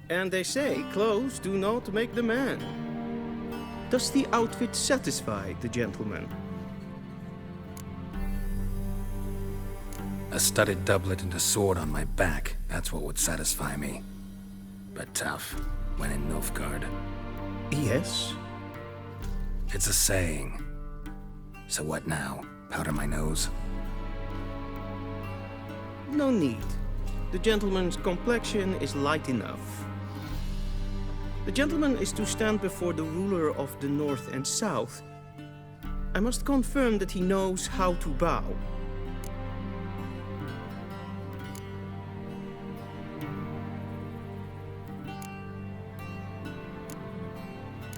And they say clothes do not make the man. Does the outfit satisfy the gentleman? A studded doublet and a sword on my back, that's what would satisfy me. But tough, when in Nilfgaard. Yes. It's a saying. So what now? Powder my nose? No need. The gentleman's complexion is light enough. The gentleman is to stand before the ruler of the North and South. I must confirm that he knows how to bow.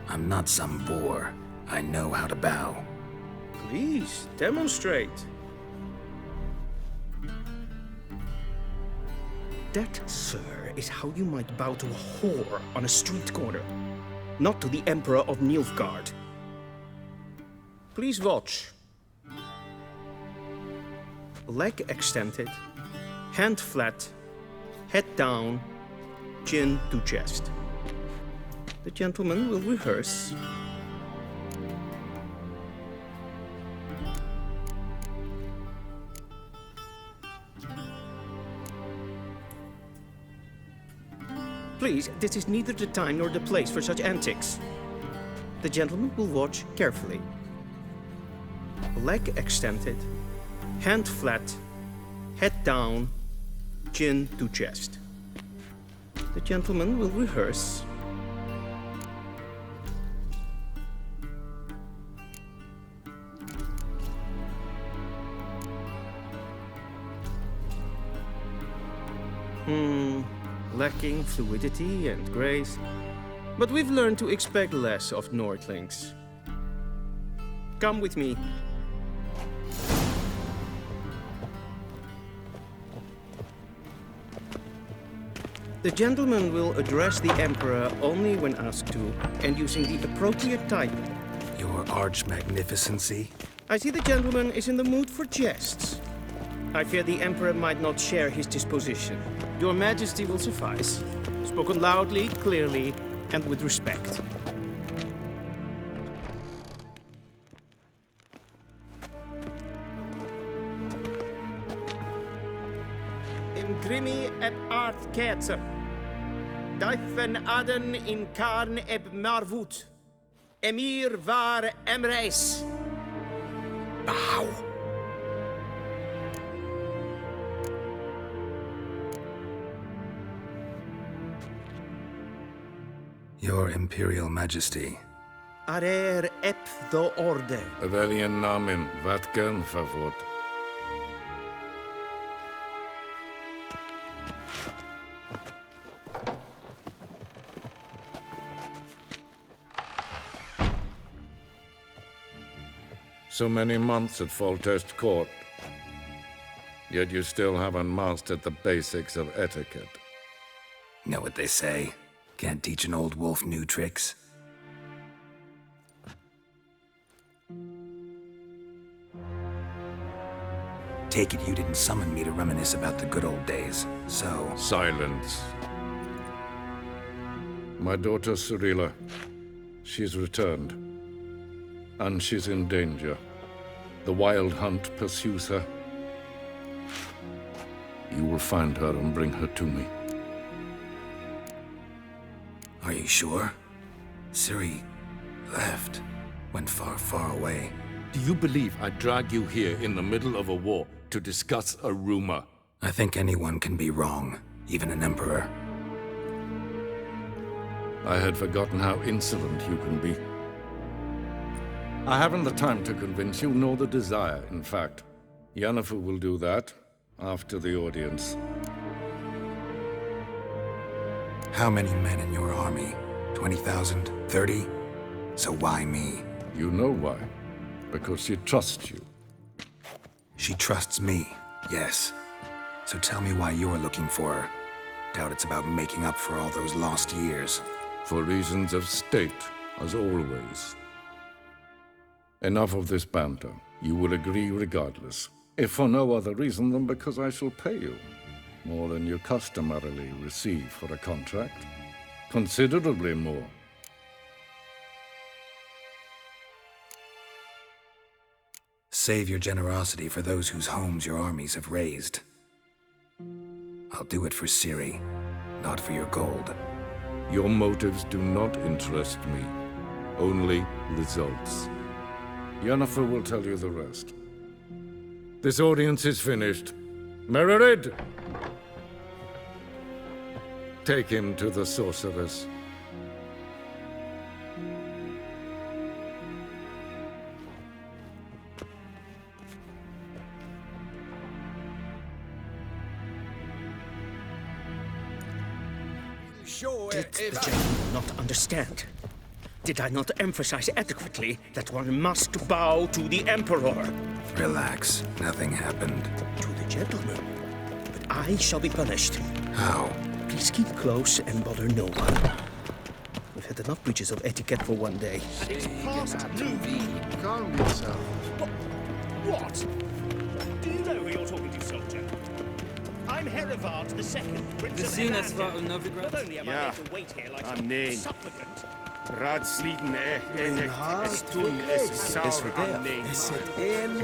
I'm not some boor. I know how to bow. Please, demonstrate. That, sir, is how you might bow to a whore on a street corner, not to the Emperor of Nilfgaard. Please watch. Leg extended, hand flat, head down, chin to chest. The gentleman will rehearse. Please, this is neither the time nor the place for such antics. The gentleman will watch carefully. Leg extended, hand flat, head down, chin to chest. The gentleman will rehearse. Lacking fluidity and grace, but we've learned to expect less of Nordlings. Come with me. The gentleman will address the Emperor only when asked to, and using the appropriate title. Your arch-magnificency? I see the gentleman is in the mood for jests. I fear the Emperor might not share his disposition. Your Majesty will suffice. Spoken loudly, clearly, and with respect. Imgrimi eb art ketzer. Dijfen aden in karn eb marvoet. Emir var emreis. Bow. Your Imperial Majesty. Arer ep the orde. Veljen namen, vatken favort. So many months at Foltest Court, yet you still haven't mastered the basics of etiquette. Know what they say? Can't teach an old wolf new tricks. Take it you didn't summon me to reminisce about the good old days, so... Silence. My daughter Cyrilla, she's returned. And she's in danger. The Wild Hunt pursues her. You will find her and bring her to me. Are you sure? Ciri left. Went far, far away. Do you believe I'd drag you here in the middle of a war to discuss a rumor? I think anyone can be wrong, even an emperor. I had forgotten how insolent you can be. I haven't the time to convince you, nor the desire, in fact. Yennefer will do that after the audience. How many men in your army? 20,000? 30? So why me? You know why. Because she trusts you. She trusts me, yes. So tell me why you're looking for her. Doubt it's about making up for all those lost years. For reasons of state, as always. Enough of this banter. You will agree regardless. If for no other reason than because I shall pay you. More than you customarily receive for a contract. Considerably more. Save your generosity for those whose homes your armies have razed. I'll do it for Ciri, not for your gold. Your motives do not interest me. Only results. Yennefer will tell you the rest. This audience is finished. Mererid! Take him to the sorceress. Did the gentleman not understand? Did I not emphasize adequately that one must bow to the Emperor? Relax. Nothing happened. To the gentleman. But I shall be punished. How? Please keep close and bother no one. We've had enough breaches of etiquette for one day. It's past noon. Calm yourself. What? Do you know who you're talking to, soldier? I'm Herivard II, Prince of Enander. Not only am I made to wait here like a supplicant. Raadsliden is toen is sauer aan neem. Is het een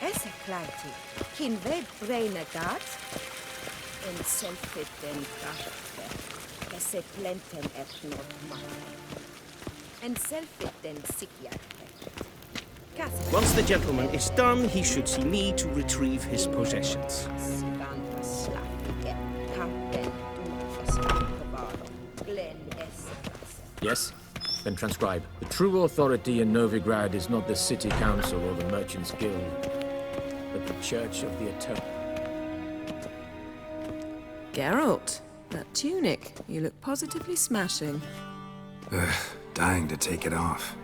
Esse kleiti, kin web reine dat, en selfit den krachtwerk, esse plenten not macht. And selfit then Once the gentleman is done, he should see me to retrieve his possessions. Yes? Then transcribe. The true authority in Novigrad is not the city council or the merchants' guild, but the Church of the Eternal. Geralt, that tunic. You look positively smashing. Dying to take it off.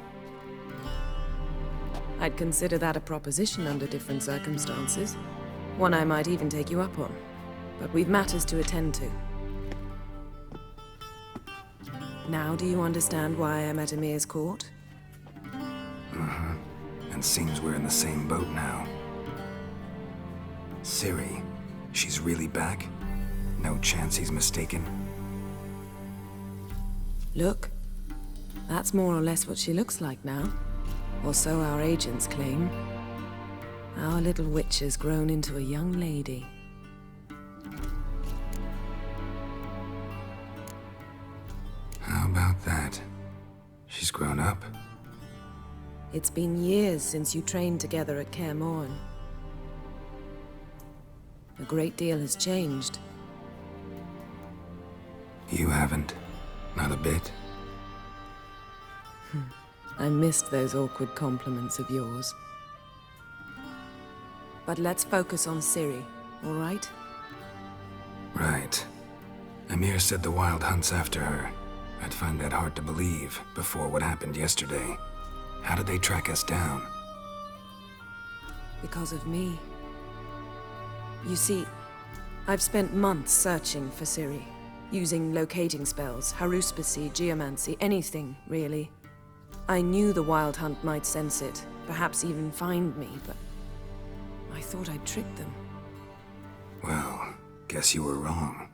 I'd consider that a proposition under different circumstances. One I might even take you up on. But we've matters to attend to. Now do you understand why I'm at Emir's court? Mm-hmm. And seems we're in the same boat now. Ciri, she's really back? No chance he's mistaken? Look. That's more or less what she looks like now. Or so our agents claim. Our little witch has grown into a young lady. How about that? She's grown up? It's been years since you trained together at Kaer Morhen. A great deal has changed. You haven't? Not a bit? I missed those awkward compliments of yours. But let's focus on Ciri, all right? Right. Emir said the Wild Hunt's after her. I'd find that hard to believe before what happened yesterday. How did they track us down? Because of me. You see, I've spent months searching for Ciri, using locating spells, haruspicy, geomancy, anything, really. I knew the Wild Hunt might sense it, perhaps even find me, but I thought I'd tricked them. Well, guess you were wrong.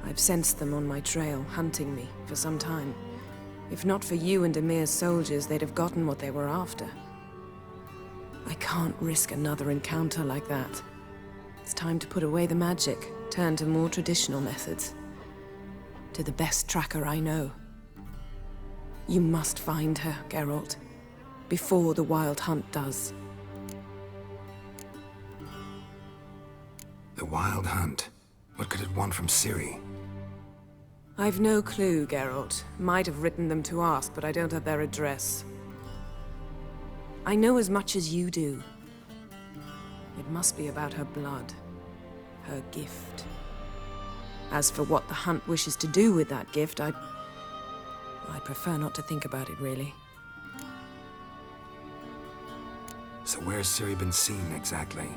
I've sensed them on my trail, hunting me, for some time. If not for you and Emir's soldiers, they'd have gotten what they were after. I can't risk another encounter like that. It's time to put away the magic, turn to more traditional methods. To the best tracker I know. You must find her, Geralt, before the Wild Hunt does. The Wild Hunt? What could it want from Ciri? I've no clue, Geralt. Might have written them to ask, but I don't have their address. I know as much as you do. It must be about her blood. Her gift. As for what the Hunt wishes to do with that gift, I prefer not to think about it, really. So where's Ciri been seen, exactly?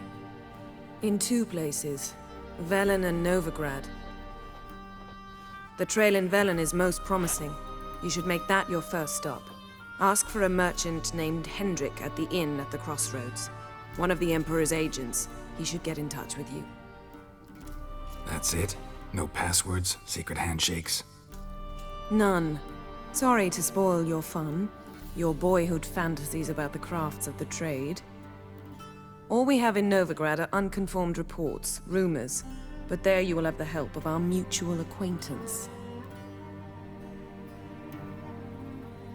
In two places. Velen and Novigrad. The trail in Velen is most promising. You should make that your first stop. Ask for a merchant named Hendrik at the inn at the crossroads. One of the Emperor's agents. He should get in touch with you. That's it? No passwords, secret handshakes? None. Sorry to spoil your fun, your boyhood fantasies about the crafts of the trade. All we have in Novigrad are unconfirmed reports, rumors, but there you will have the help of our mutual acquaintance.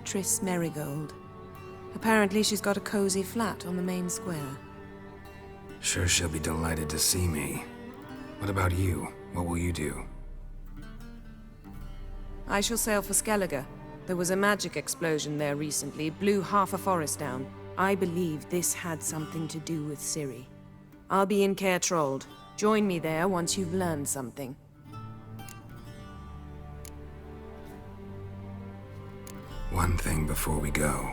Triss Merigold. Apparently she's got a cozy flat on the main square. Sure she'll be delighted to see me. What about you? What will you do? I shall sail for Skellige. There was a magic explosion there recently, blew half a forest down. I believe this had something to do with Ciri. I'll be in Caer Trold. Join me there once you've learned something. One thing before we go.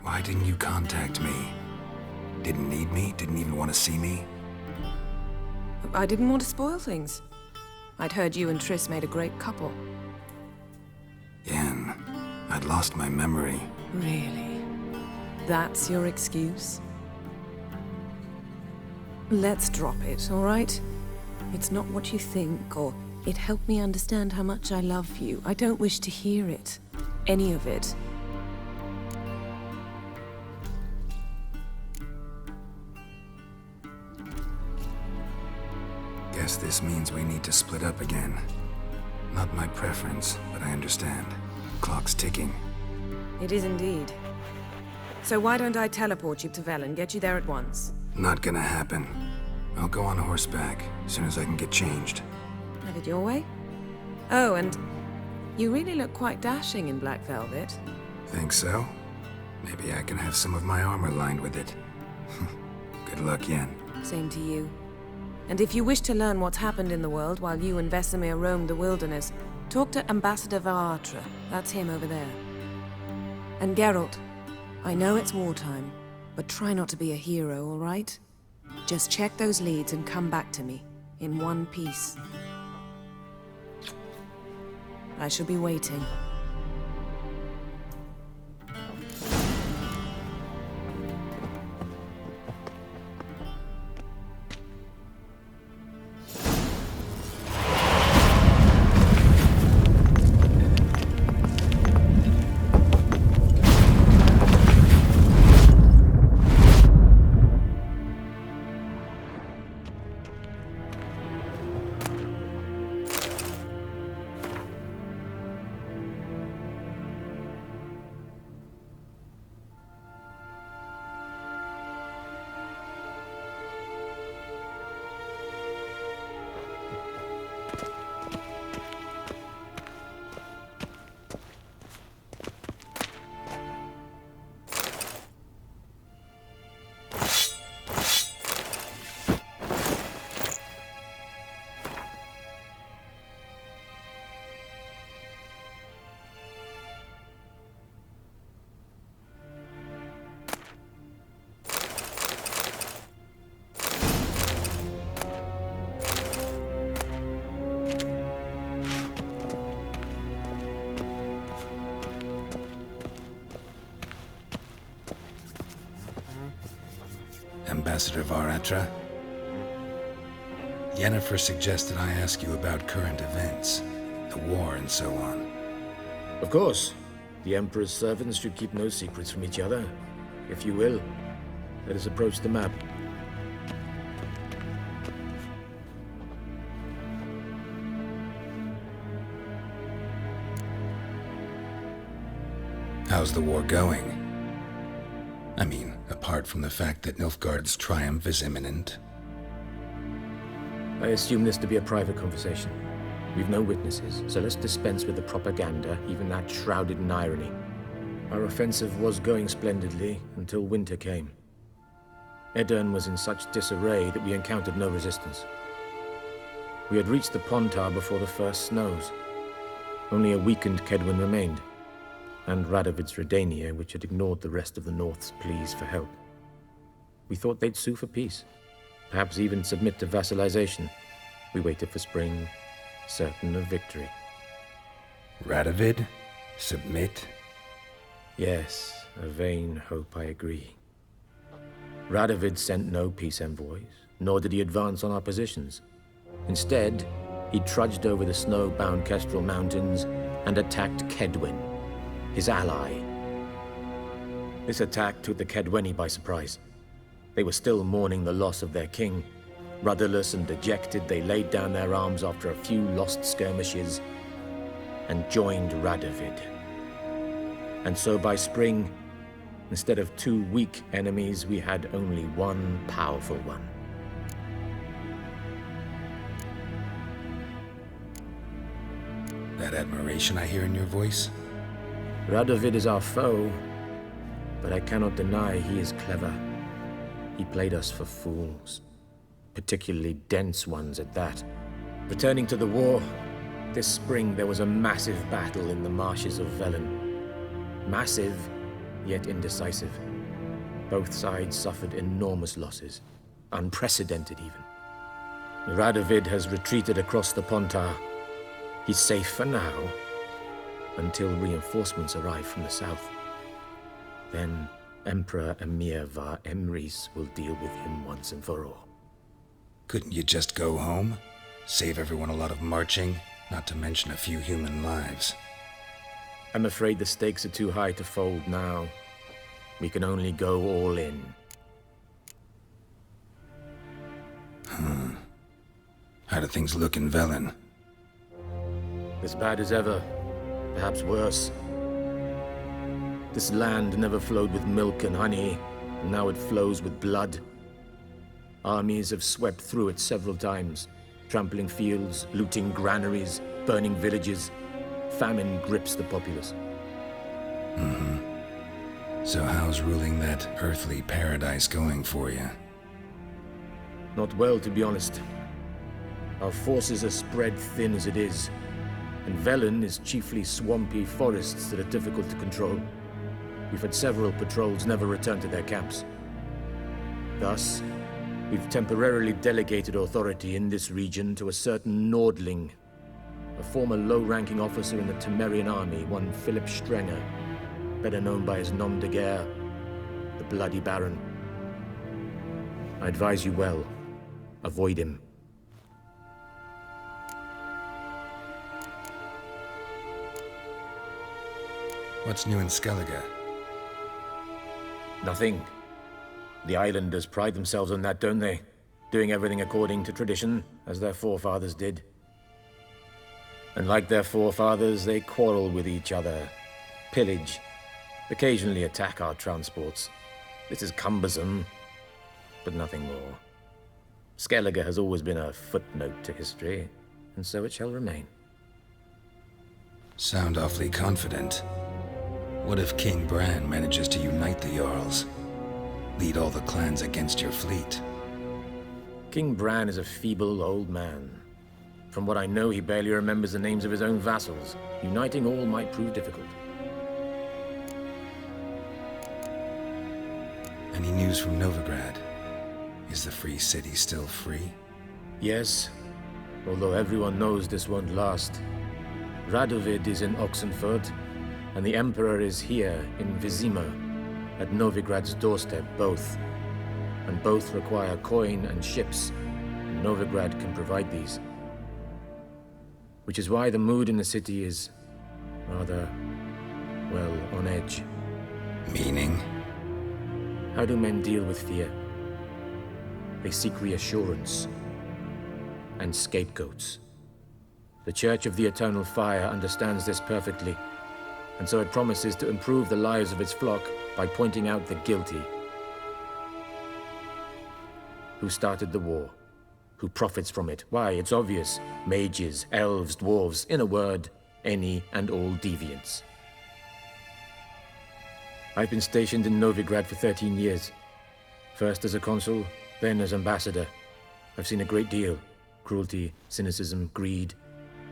Why didn't you contact me? Didn't need me? Didn't even want to see me? I didn't want to spoil things. I'd heard you and Triss made a great couple. Yen, I'd lost my memory. Really? That's your excuse? Let's drop it, all right? It's not what you think, or it helped me understand how much I love you. I don't wish to hear it. Any of it. Guess this means we need to split up again. Not my preference, but I understand. Clock's ticking. It is indeed. So why don't I teleport you to Velen, get you there at once? Not gonna happen. I'll go on horseback, as soon as I can get changed. Have it your way? Oh, and you really look quite dashing in black velvet. Think so? Maybe I can have some of my armor lined with it. Good luck, Yen. Same to you. And if you wish to learn what's happened in the world while you and Vesemir roamed the wilderness, talk to Ambassador Varatra. That's him over there. And Geralt, I know it's wartime, but try not to be a hero, all right? Just check those leads and come back to me, in one piece. I shall be waiting. Ambassador Varatra? Yennefer suggested I ask you about current events, the war and so on. Of course. The Emperor's servants should keep no secrets from each other. If you will, let us approach the map. How's the war going? I mean, apart from the fact that Nilfgaard's triumph is imminent. I assume this to be a private conversation. We've no witnesses, so let's dispense with the propaganda, even that shrouded in irony. Our offensive was going splendidly until winter came. Edirn was in such disarray that we encountered no resistance. We had reached the Pontar before the first snows. Only a weakened Kedwin remained, and Radovid's Redania, which had ignored the rest of the North's pleas for help. We thought they'd sue for peace, perhaps even submit to vassalization. We waited for spring, certain of victory. Radovid? Submit? Yes, a vain hope, I agree. Radovid sent no peace envoys, nor did he advance on our positions. Instead, he trudged over the snow-bound Kestrel Mountains and attacked Kedwen, his ally. This attack took the Kedweni by surprise. They were still mourning the loss of their king. Rudderless and dejected, they laid down their arms after a few lost skirmishes and joined Radovid. And so by spring, instead of 2 weak enemies, we had only one powerful one. That admiration I hear in your voice? Radovid is our foe, but I cannot deny he is clever. He played us for fools, particularly dense ones at that. Returning to the war, this spring there was a massive battle in the marshes of Velen. Massive, yet indecisive. Both sides suffered enormous losses, unprecedented even. Radovid has retreated across the Pontar. He's safe for now, until reinforcements arrive from the south. Then Emperor Emir var Emrys will deal with him once and for all. Couldn't you just go home? Save everyone a lot of marching, not to mention a few human lives. I'm afraid the stakes are too high to fold now. We can only go all in. How do things look in Velen? As bad as ever, perhaps worse. This land never flowed with milk and honey, and now it flows with blood. Armies have swept through it several times, trampling fields, looting granaries, burning villages. Famine grips the populace. So how's ruling that earthly paradise going for you? Not well, to be honest. Our forces are spread thin as it is, and Velen is chiefly swampy forests that are difficult to control. We've had several patrols never return to their camps. Thus, we've temporarily delegated authority in this region to a certain Nordling, a former low-ranking officer in the Temerian army, one Philip Strenger, better known by his nom de guerre, the Bloody Baron. I advise you well. Avoid him. What's new in Skellige? Nothing. The islanders pride themselves on that, don't they? Doing everything according to tradition, as their forefathers did. And like their forefathers, they quarrel with each other, pillage, occasionally attack our transports. This is cumbersome, but nothing more. Skellige has always been a footnote to history, and so it shall remain. Sound awfully confident. What if King Bran manages to unite the Jarls? Lead all the clans against your fleet? King Bran is a feeble old man. From what I know, he barely remembers the names of his own vassals. Uniting all might prove difficult. Any news from Novigrad? Is the free city still free? Yes, although everyone knows this won't last. Radovid is in Oxenfurt, and the Emperor is here in Vizima, at Novigrad's doorstep, both. And both require coin and ships, and Novigrad can provide these. Which is why the mood in the city is rather, well, on edge. Meaning? How do men deal with fear? They seek reassurance and scapegoats. The Church of the Eternal Fire understands this perfectly, and so it promises to improve the lives of its flock by pointing out the guilty. Who started the war? Who profits from it? Why, it's obvious. Mages, elves, dwarves, in a word, any and all deviants. I've been stationed in Novigrad for 13 years. First as a consul, then as ambassador. I've seen a great deal. Cruelty, cynicism, greed.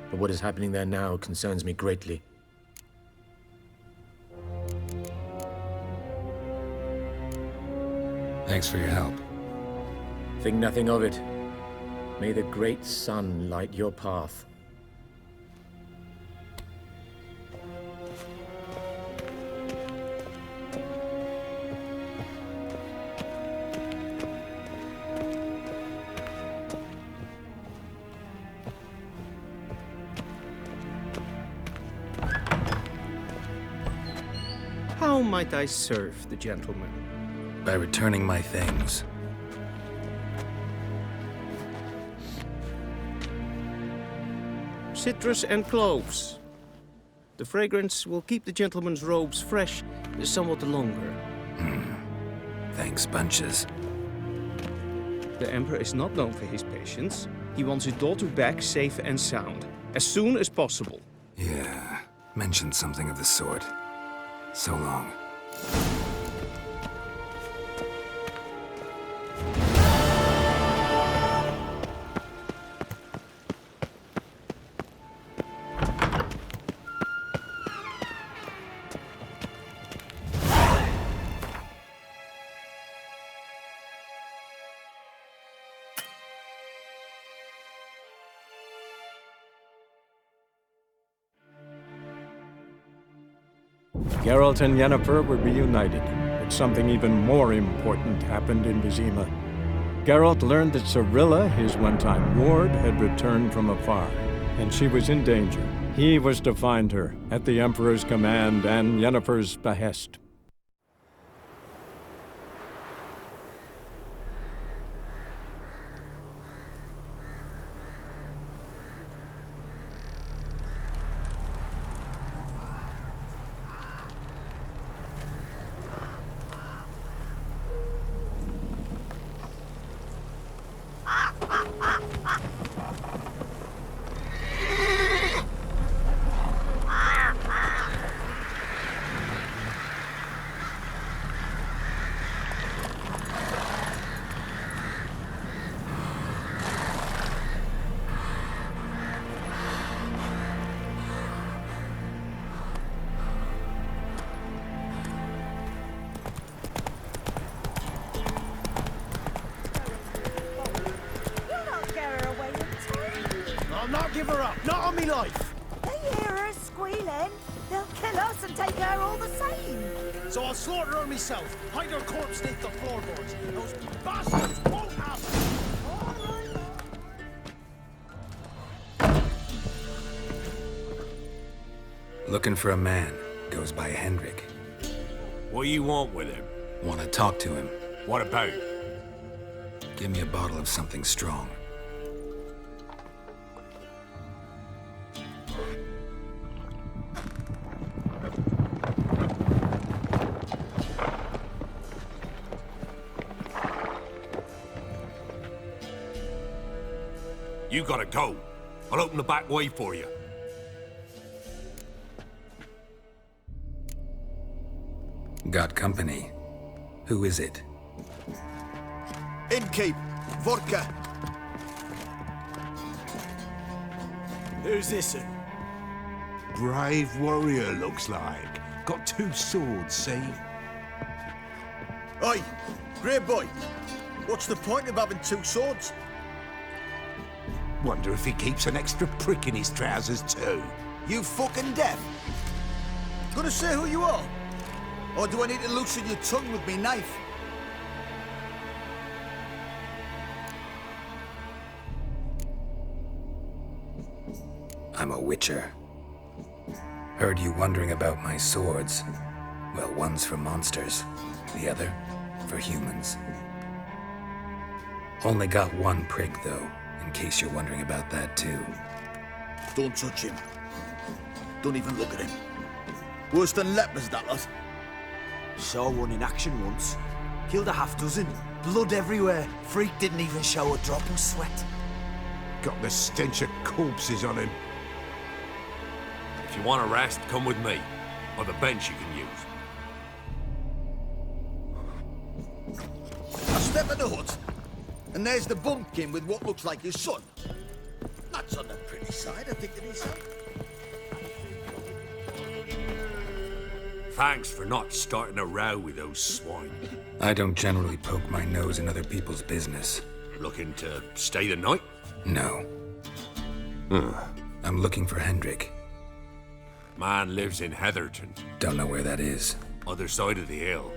But what is happening there now concerns me greatly. Thanks for your help. Think nothing of it. May the great sun light your path. How might I serve the gentleman? By returning my things. Citrus and cloves. The fragrance will keep the gentleman's robes fresh somewhat longer. Thanks, bunches. The Emperor is not known for his patience. He wants his daughter back safe and sound, as soon as possible. Yeah, mentioned something of the sort. So long. Geralt and Yennefer were reunited, but something even more important happened in Vizima. Geralt learned that Cirilla, his one-time ward, had returned from afar, and she was in danger. He was to find her, at the Emperor's command and Yennefer's behest. I'll not give her up. Not on me life. They hear her squealing. They'll kill us and take her all the same. So I'll slaughter her myself. Hide her corpse beneath the floorboards. Those bastards won't happen. Looking for a man. Goes by Hendrik. What do you want with him? Want to talk to him. What about? Give me a bottle of something strong. You gotta go. I'll open the back way for you. Got company. Who is it? Innkeep. Vodka. Who's this? Brave warrior, looks like. Got 2 swords, see? Oi, grey boy. What's the point of having 2 swords? Wonder if he keeps an extra prick in his trousers too. You fucking deaf? Gonna say who you are? Or do I need to loosen your tongue with me knife? I'm a witcher. Heard you wondering about my swords. Well, one's for monsters, the other for humans. Only got 1 prick, though, in case you're wondering about that, too. Don't touch him. Don't even look at him. Worse than lepers, that lot. Saw one in action once. Killed a half-dozen. Blood everywhere. Freak didn't even show a drop of sweat. Got the stench of corpses on him. If you want a rest, come with me. Or the bench you can use. I step in the hut, and there's the bumpkin with what looks like his son. That's on the pretty side, I think that he's son. Thanks for not starting a row with those swine. I don't generally poke my nose in other people's business. Looking to stay the night? No. I'm looking for Hendrik. Man lives in Heatherton. Don't know where that is. Other side of the hill.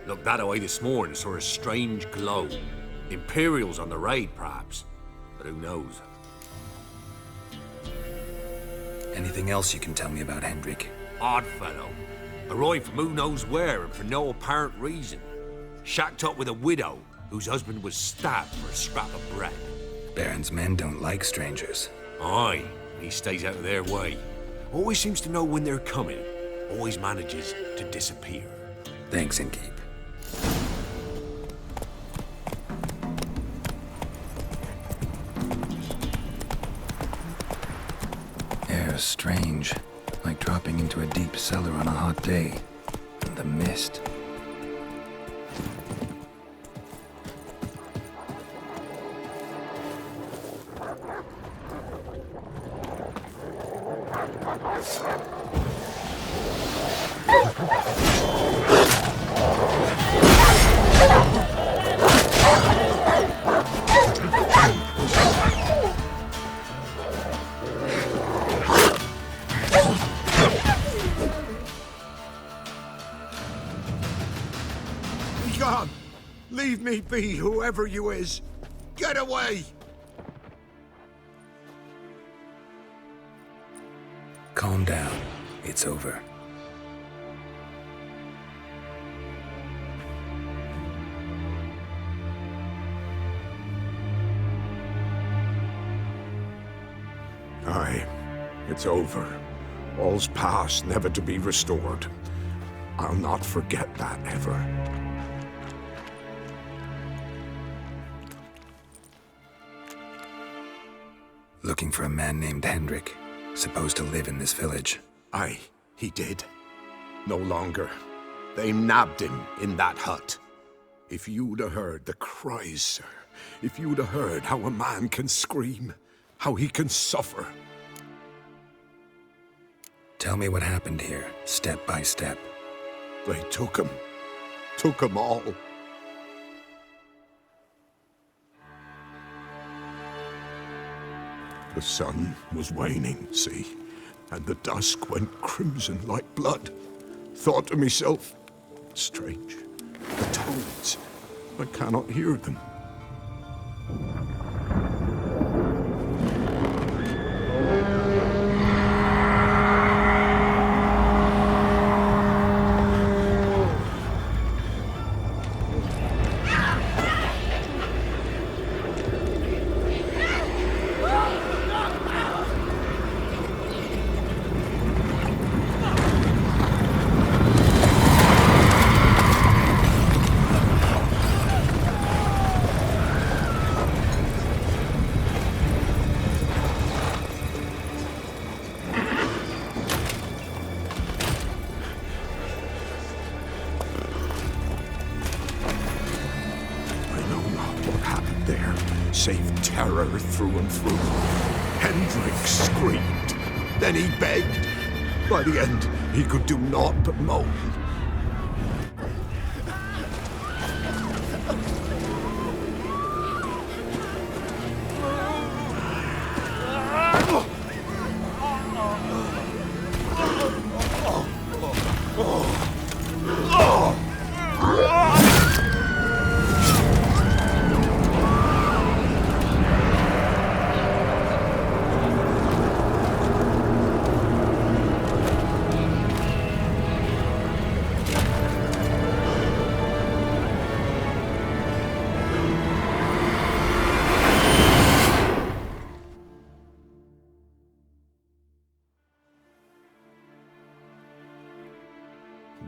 Looked that away this morning, saw a strange glow. Imperials on the raid, perhaps. But who knows? Anything else you can tell me about Hendrik? Odd fellow. Arrived from who knows where and for no apparent reason. Shacked up with a widow whose husband was stabbed for a scrap of bread. Baron's men don't like strangers. Aye, he stays out of their way. Always seems to know when they're coming. Always manages to disappear. Thanks, Innkeep. Air's strange, like dropping into a deep cellar on a hot day. And the mist. Be gone! Leave me be, whoever you is! Get away! Calm down. It's over. Aye, it's over. All's past, never to be restored. I'll not forget that ever. Looking for a man named Hendrik, supposed to live in this village. Aye, he did. No longer. They nabbed him in that hut. If you'd have heard the cries, sir, if you'd have heard how a man can scream, how he can suffer. Tell me what happened here, step by step. They took him all. The sun was waning, see, and the dusk went crimson like blood. Thought to myself, strange, the toads, I cannot hear them. Save terror through and through. Hendrik screamed. Then he begged. By the end, he could do naught but moan.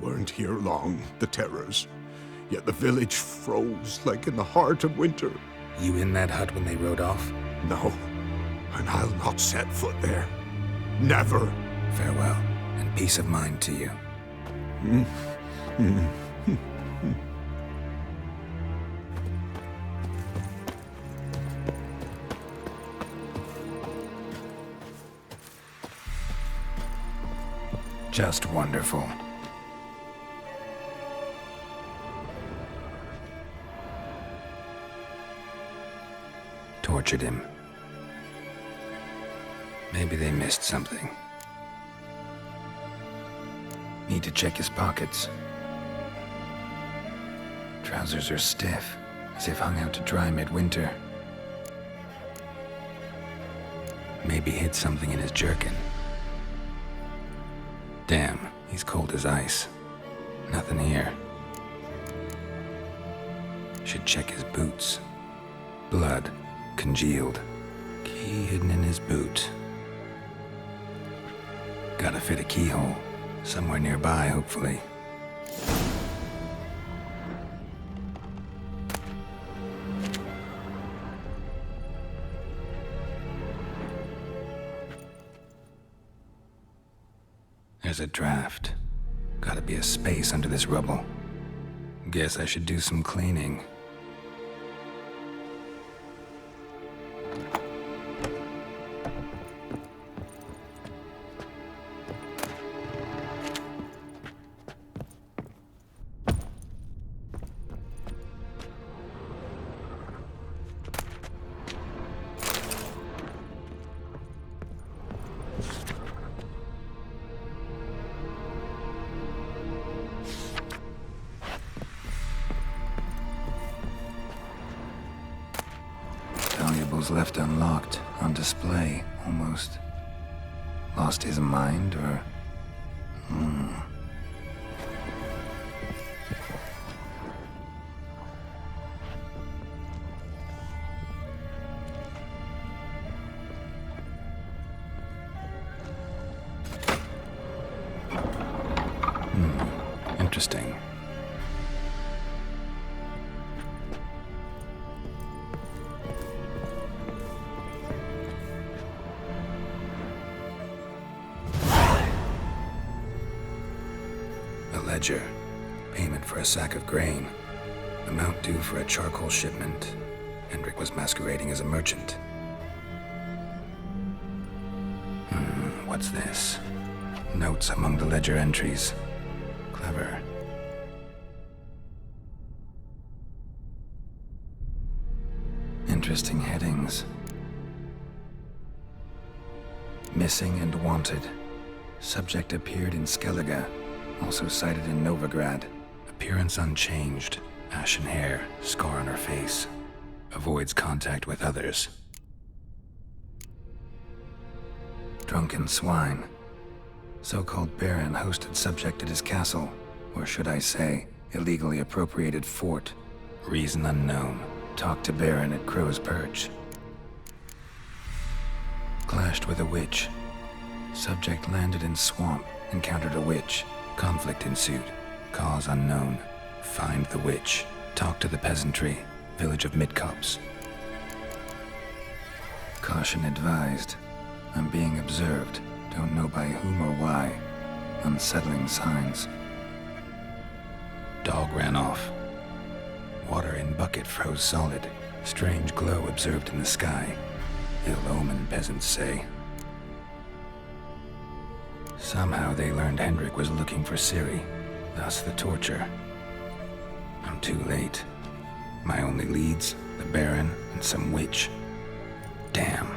Weren't here long, the terrors. Yet the village froze like in the heart of winter. You in that hut when they rode off? No, and I'll not set foot there. Never. Farewell, and peace of mind to you. Just wonderful. Tortured him. Maybe they missed something. Need to check his pockets. Trousers are stiff, as if hung out to dry midwinter. Maybe hid something in his jerkin. Damn, He's cold as ice. Nothing here. Should check his boots. Blood, congealed. Key hidden in his boot. Gotta fit a keyhole. Somewhere nearby, hopefully. There's a draft. Gotta be a space under this rubble. Guess I should do some cleaning. Valuables left unlocked, on display, almost. Lost his mind, or... Interesting. Ledger. Payment for a sack of grain. Amount due for a charcoal shipment. Hendrik was masquerading as a merchant. What's this? Notes among the ledger entries. Clever. Interesting headings. Missing and wanted. Subject appeared in Skellige. Also cited in Novigrad. Appearance unchanged. Ashen hair, scar on her face. Avoids contact with others. Drunken swine. So-called Baron hosted subject at his castle. Or should I say, illegally appropriated fort. Reason unknown. Talked to Baron at Crow's Perch. Clashed with a witch. Subject landed in swamp. Encountered a witch. Conflict ensued. Cause unknown. Find the witch. Talk to the peasantry. Village of Midcopse. Caution advised. I'm being observed. Don't know by whom or why. Unsettling signs. Dog ran off. Water in bucket froze solid. Strange glow observed in the sky. Ill omen, peasants say. Somehow they learned Hendrik was looking for Ciri, thus the torture. I'm too late. My only leads, the Baron and some witch. Damn.